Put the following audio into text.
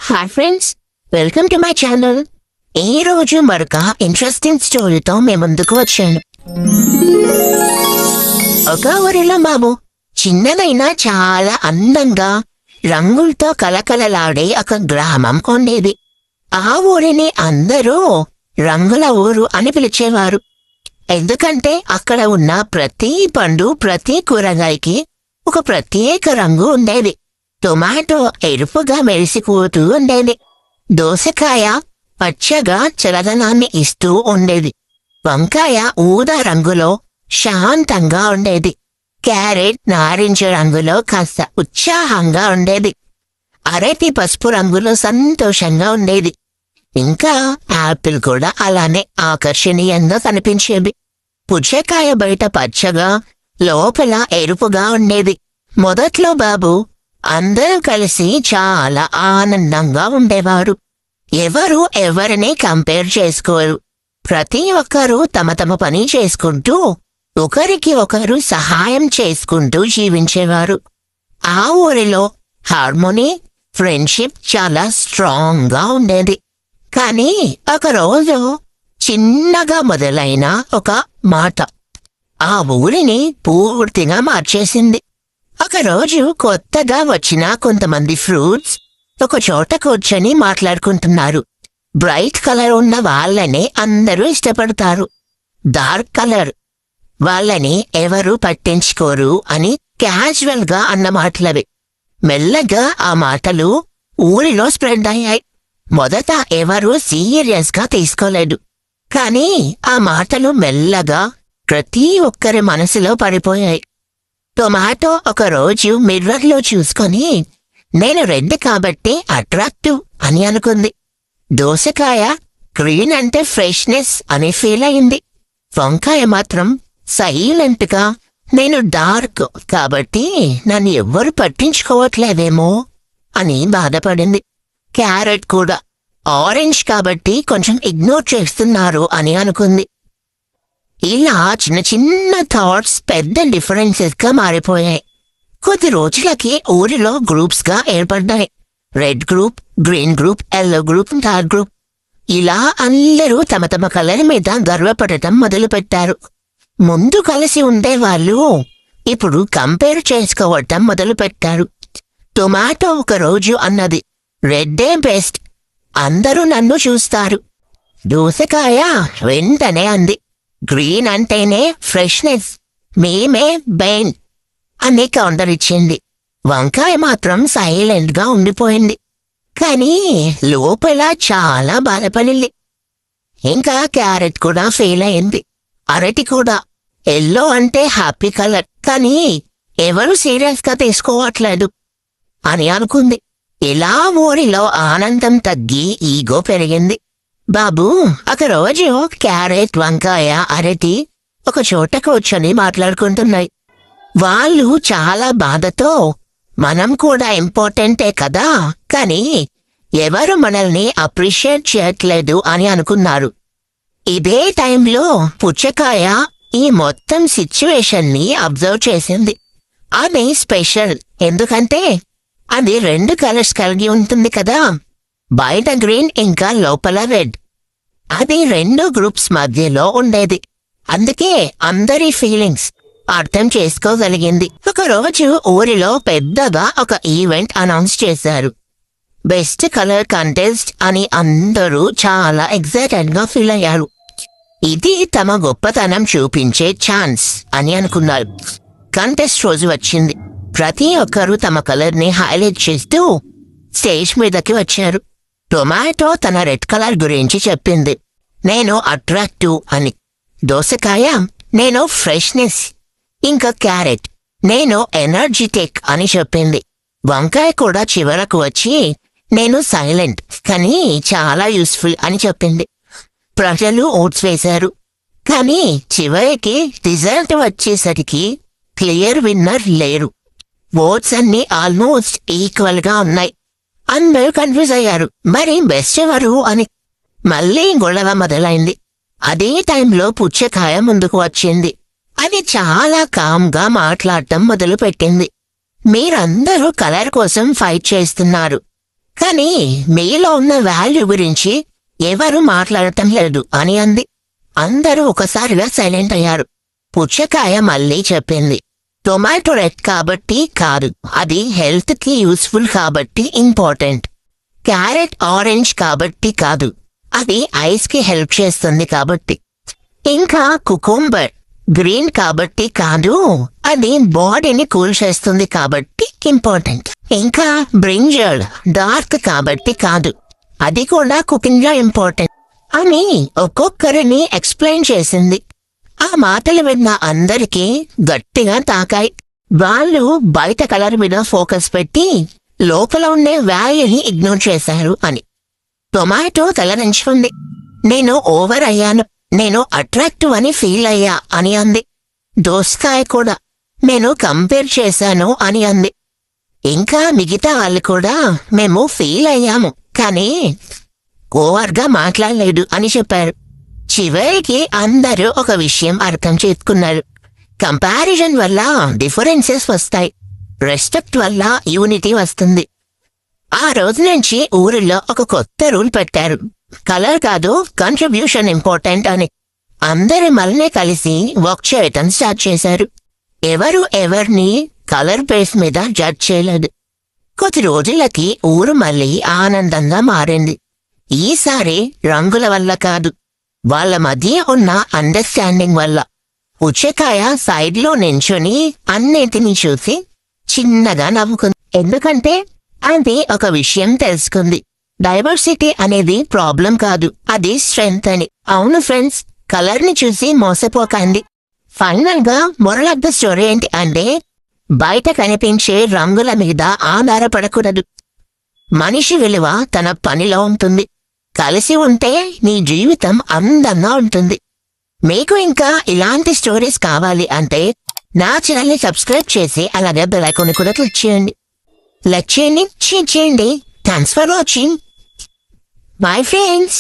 Hi friends, welcome to my channel. ఈ రోజు మరొక ఇంట్రెస్టింగ్ స్టోరీతో మేము ముందుకు వచ్చాను. ఒక ఊరిలో బాబు చిన్నదైనా చాలా అందంగా రంగులతో కలకలలాడే ఒక గ్రామం ఉండేది. ఆ ఊరిని అందరూ రంగుల ఊరు అని పిలిచేవారు. ఎందుకంటే అక్కడ ఉన్న ప్రతి పండు, ప్రతి కూరగాయకి ఒక ప్రత్యేక రంగు ఉండేది. టొమాటో ఎరుపుగా మెరిసిపోతూ ఉండేది. దోసకాయ పచ్చగా చలదనాన్ని ఇస్తూ ఉండేది. వంకాయ ఊదా రంగులో శాంతంగా ఉండేది. క్యారెట్ నారింజ రంగులో కాస్త ఉత్సాహంగా ఉండేది. అరటి పసుపు రంగులో సంతోషంగా ఉండేది. ఇంకా యాపిల్ కూడా అలానే ఆకర్షణీయంగా కనిపించేది. పుచ్చకాయ బయట పచ్చగా, లోపల ఎరుపుగా ఉండేది. మొదట్లో బాబు అందరూ కలిసి చాలా ఆనందంగా ఉండేవారు. ఎవరు ఎవరిని కంపేర్ చేసుకోరు. ప్రతి ఒక్కరూ తమ తమ పని చేసుకుంటూ ఒకరికి ఒకరు సహాయం చేసుకుంటూ జీవించేవారు. ఆ ఊరిలో హార్మోనీ, ఫ్రెండ్షిప్ చాలా స్ట్రాంగ్గా ఉండేది. కానీ ఒకరోజు చిన్నగా మొదలైన ఒక మాట ఆ ఊరిని పూర్తిగా మార్చేసింది. ఒకరోజు కొత్తగా వచ్చిన కొంతమంది ఫ్రూట్స్ ఒక చోట కూర్చొని మాట్లాడుకుంటున్నారు. బ్రైట్ కలర్ ఉన్న వాళ్ళనే అందరూ ఇష్టపడతారు. డార్క్ కలర్ వాళ్ళని ఎవరూ పట్టించుకోరు అని క్యాజువల్గా అన్న మాటలవి. మెల్లగా ఆ మాటలు ఊరిలో స్ప్రెడ్ అయ్యాయి. మొదట ఎవరూ సీరియస్గా తీసుకోలేదు. కానీ ఆ మాటలు మెల్లగా ప్రతి ఒక్కరి మనసులో పడిపోయాయి. టొమాటో ఒకరోజు మిర్రర్లో చూసుకొని నేను రెడ్ కాబట్టి అట్రాక్టివ్ అని అనుకుంది. దోసకాయ గ్రీన్ అంటే ఫ్రెష్నెస్ అని ఫీల్ అయింది. వంకాయ మాత్రం సైలెంట్గా నేను డార్క్ కాబట్టి నన్ను ఎవ్వరు పట్టించుకోవట్లేదేమో అని బాధపడింది. క్యారెట్ కూడా ఆరెంజ్ కాబట్టి కొంచెం ఇగ్నోర్ చేస్తున్నారు అని అనుకుంది. ఇలా చిన్న చిన్న థాట్స్ పెద్ద డిఫరెన్సెస్గా మారిపోయాయి. కొద్ది రోజులకి ఊరిలో గ్రూప్స్గా ఏర్పడ్డాయి. Red group, green group, yellow group, dark group. ఇలా అందరూ తమ తమ కలర్ మీద గర్వపడటం మొదలుపెట్టారు. ముందు కలిసి ఉండేవాళ్ళు ఇప్పుడు కంపేర్ చేసుకోవటం మొదలుపెట్టారు. టొమాటో ఒకరోజు అన్నది, రెడ్డే బెస్ట్, అందరూ నన్ను చూస్తారు. దోసకాయ వెంటనే అంది, గ్రీన్ అంటేనే ఫ్రెష్నెస్, మేమే బెయిన్ అని కౌంటర్ ఇచ్చింది. వంకాయ మాత్రం సైలెంట్గా ఉండిపోయింది. కానీ లోపల చాలా బాధపడింది. ఇంకా క్యారెట్ కూడా ఫెయిల్ అయింది. అరటి కూడా ఎల్లో అంటే హ్యాపీ కలర్, కానీ ఎవరు సీరియస్గా తీసుకోవట్లేదు అని అనుకుంది. ఇలా ఊరిలో ఆనందం తగ్గి ఈగో పెరిగింది. బాబు ఒకరోజు క్యారెట్, వంకాయ, అరటి ఒక చోట కూర్చొని మాట్లాడుకుంటున్నాయి. వాళ్ళు చాలా బాధతో మనం కూడా ఇంపార్టెంటే కదా, కానీ ఎవరు మనల్ని అప్రిషియేట్ చేయట్లేదు అని అనుకున్నారు. ఇదే టైంలో పుచ్చకాయ ఈ మొత్తం సిచ్యువేషన్ని అబ్జర్వ్ చేసింది. అది స్పెషల్, ఎందుకంటే అది 2 కలర్స్ కలిగి ఉంటుంది కదా, బయట గ్రీన్ ఇంకా లోపల రెడ్. అది 2 గ్రూప్స్ మధ్యలో ఉండేది. అందుకే అందరి ఫీలింగ్స్ అర్థం చేసుకోగలిగింది. ఒకరోజు ఊరిలో పెద్దగా ఒక ఈవెంట్ అనౌన్స్ చేశారు. బెస్ట్ కలర్ కంటెస్ట్ అని అందరూ చాలా ఎక్సైటెడ్గా ఫీల్ అయ్యారు. ఇది తమ గొప్పతనం చూపించే ఛాన్స్ అని అనుకున్నారు. కంటెస్ట్ రోజు వచ్చింది. ప్రతి ఒక్కరూ తమ కలర్ని హైలైట్ చేస్తూ స్టేజ్ మీదకి వచ్చారు. టొమాటో తన రెడ్ కలర్ గురించి చెప్పింది, నేను అట్రాక్టివ్ అని. దోసకాయ నేను ఫ్రెష్నెస్, ఇంకా క్యారెట్ నేను ఎనర్జిటిక్ అని చెప్పింది. వంకాయ కూడా చివరకు వచ్చి నేను సైలెంట్ కానీ చాలా యూస్ఫుల్ అని చెప్పింది. ప్రజలు ఓట్స్ వేశారు. కానీ చివరికి రిజల్ట్ వచ్చేసరికి క్లియర్ విన్నర్ లేరు. ఓట్స్ అన్నీ ఆల్మోస్ట్ ఈక్వల్గా ఉన్నాయి. అందరూ కన్ఫ్యూజ్ అయ్యారు, మరి బెస్ట్ ఎవరు అని. మళ్ళీ గొడవ మొదలైంది. అదే టైంలో పుచ్చకాయ ముందుకు వచ్చింది. అది చాలా కామ్గా మాట్లాడటం మొదలుపెట్టింది. మీరందరూ కలర్ కోసం ఫైట్ చేస్తున్నారు, కానీ మీలో ఉన్న వాల్యూ గురించి ఎవరు మాట్లాడటం లేదు అని అంది. అందరూ ఒకసారిగా సైలెంట్ అయ్యారు. పుచ్చకాయ మళ్ళీ చెప్పింది, టొమాటో రెడ్ కాబట్టి కాదు, అది హెల్త్ కి యూస్ఫుల్ కాబట్టి ఇంపార్టెంట్. క్యారెట్ ఆరెంజ్ కాబట్టి కాదు, అది ఐస్ కి హెల్ప్ చేస్తుంది కాబట్టి. ఇంకా కుకుంబర్ గ్రీన్ కాబట్టి కాదు, అది బాడీని కూల్ చేస్తుంది కాబట్టి ఇంపార్టెంట్. ఇంకా బ్రింజల్ డార్క్ కాబట్టి కాదు, అది కూడా కుకింగ్ లో ఇంపార్టెంట్ అని ఒక్కొక్కరిని ఎక్స్ప్లెయిన్ చేసింది. ఆ మాటలు విన్న అందరికీ గట్టిగా తాకాయి. వాళ్ళు బయట కలర్ మీద ఫోకస్ పెట్టి లోపల ఉండే వాల్యూని ఇగ్నోర్ చేశారు అని. టొమాటో తలరించుకుంది. నేను ఓవర్ అయ్యాను, నేను అట్రాక్టివ్ అని ఫీల్ అయ్యా అని అంది. దోసకాయ కూడా నేను కంపేర్ చేశాను అని అంది. ఇంకా మిగతా వాళ్ళు కూడా మేము ఫీల్ అయ్యాము కానీ ఓవర్గా మాట్లాడలేదు అని చెప్పారు. చివరికి అందరూ ఒక విషయం అర్థం చేసుకున్నారు. కంపారిజన్ వల్ల డిఫరెన్సెస్ వస్తాయి, రెస్పెక్ట్ వల్ల యూనిటీ వస్తుంది. ఆ రోజు నుంచి ఊరిలో ఒక కొత్త రూల్ పెట్టారు, కలర్ కాదు కంట్రిబ్యూషన్ ఇంపార్టెంట్ అని. అందరూ మళ్ళీ కలిసి వర్క్ చేయటం స్టార్ట్ చేశారు. ఎవరు ఎవరిని కలర్ బేస్ మీద జడ్జ్ చేయలేదు. కొద్ది రోజులకి ఊరు మళ్ళీ ఆనందంగా మారింది. ఈసారి రంగుల వల్ల కాదు, వాళ్ళ మధ్య ఉన్న అండర్స్టాండింగ్ వల్ల. పుచ్చకాయ సైడ్లో నించుని అన్నిటినీ చూసి చిన్నగా నవ్వుకుంది. ఎందుకంటే అది ఒక విషయం తెలుసుకుంది, డైవర్సిటీ అనేది ప్రాబ్లం కాదు, అది స్ట్రెంగ్త్ అని. అవును ఫ్రెండ్స్, కలర్ ని చూసి మోసపోకండి. ఫైనల్ గా మొరల్ ఆఫ్ ద స్టోరీ ఏంటి అంటే, బయట కనిపించే రంగుల మీద ఆధారపడకూడదు. మనిషి విలువ తన పనిలో ఉంటుంది. కలిసి ఉంటే నీ జీవితం అందంగా ఉంటుంది. మీకు ఇంకా ఇలాంటి స్టోరీస్ కావాలి అంటే నా ఛానల్ ని సబ్స్క్రైబ్ చేసి అలాగే బెల్ ఐకాన్ కూడా క్లిక్ చేయండి. లైక్ చేయండి, షేర్ చేయండి. Thanks for watching. Bye friends.